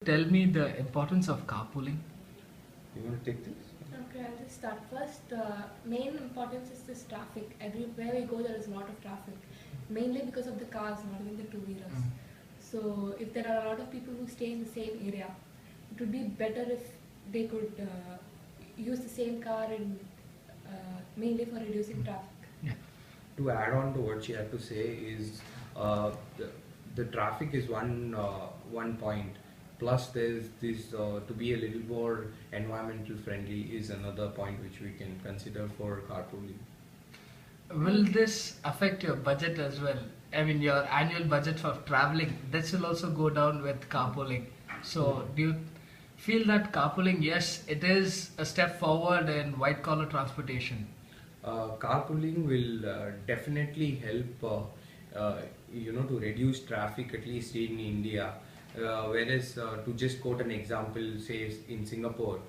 Tell me the importance of carpooling. You want to take this? Okay, I'll just start first. Main importance is this traffic. Everywhere we go, there is a lot of traffic, mainly because of the cars, not even the two-wheelers. So, if there are a lot of people who stay in the same area, it would be better if they could use the same car and mainly for reducing traffic. Yeah. To add on to what she had to say is the traffic is one point. Plus, there's this to be a little more environmental friendly is another point which we can consider for carpooling. Will this affect your budget as well? I mean, your annual budget for traveling, this will also go down with carpooling. So, do you feel that carpooling, yes, it is a step forward in white collar transportation? Carpooling will definitely help, to reduce traffic at least in India. Whereas, to just quote an example, say in Singapore,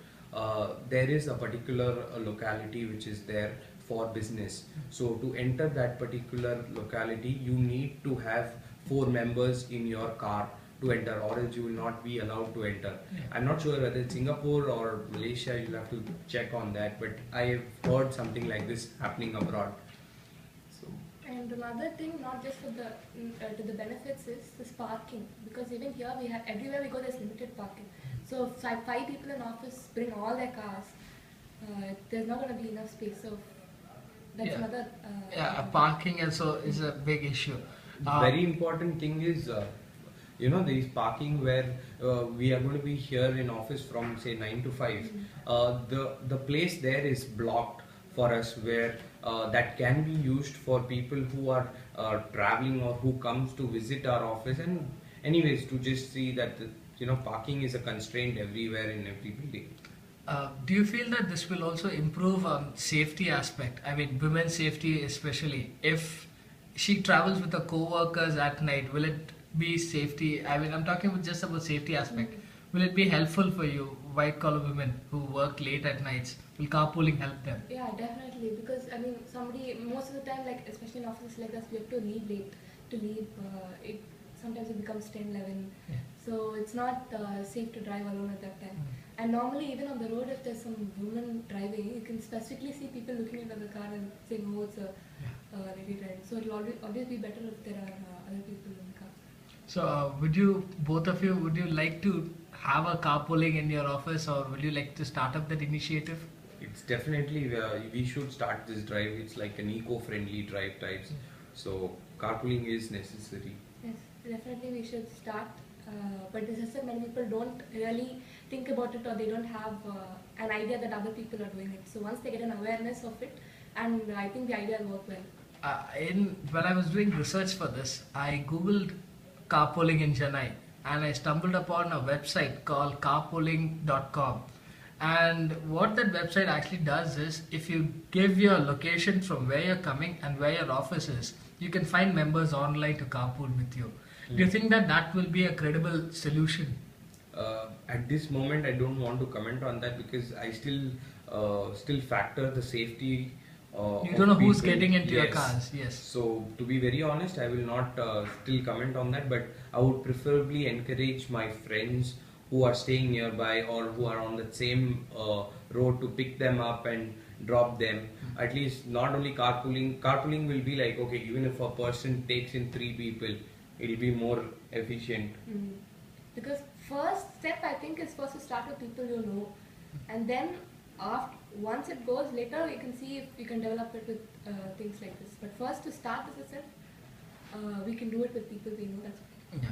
there is a particular locality which is there for business. So to enter that particular locality, you need to have 4 members in your car to enter, or else you will not be allowed to enter. I'm not sure whether it's Singapore or Malaysia, you'll have to check on that, but I've heard something like this happening abroad. So And another thing, not just for the to the benefits, is this parking. Because even here, we have everywhere we go, there's limited parking. So if five people in office bring all their cars, there's not going to be enough space. So that's Yeah. another. Parking also is a big issue. the very important thing is, there is parking where we are going to be here in office from say 9 to 5. The place there is blocked for us where that can be used for people who are traveling or who comes to visit our office, and anyways to just see that parking is a constraint everywhere in every building. Do you feel that this will also improve safety aspect? I mean, women's safety especially. If she travels with her co-workers at night, will it be safety? I mean, I'm talking about just about safety aspect. Will it be helpful for you, white collar women who work late at nights? Will carpooling help them? Yeah, definitely. Because I mean, most of the time, like especially in offices like us, we have to leave late. To leave, it sometimes it becomes 10, 11. Yeah. So it's not safe to drive alone at that time. And normally, even on the road, if there's some woman driving, you can specifically see people looking into the car and saying, "Oh, it's a lady driving." So it'll always be better if there are other people in the car. So, both of you, would you like to have a carpooling in your office, or would you like to start up that initiative? It's definitely we should start this drive. It's like an eco-friendly drive types. So carpooling is necessary. Yes, definitely we should start. But as I said, many people don't really think about it, or they don't have an idea that other people are doing it. So once they get an awareness of it, and I think the idea will work well. When I was doing research for this, I googled carpooling in Chennai, and I stumbled upon a website called carpooling.com. And what that website actually does is, if you give your location from where you're coming and where your office is, you can find members online to carpool with you. Do you think that that will be a credible solution? At this moment, I don't want to comment on that because I still factor the safety. You don't know who's people. getting into your Yes. cars. Yes. So to be very honest, I will not still comment on that, but I would preferably encourage my friends who are staying nearby or who are on the same road to pick them up and drop them. At least not only carpooling. Carpooling will be like, okay, even if a person takes in 3 people, it'll be more efficient. Because first step I think is first to start with people you know, and then once it goes later, we can see if we can develop it with things like this. But first to start, as I said, we can do it with people we know. That's okay. Yeah.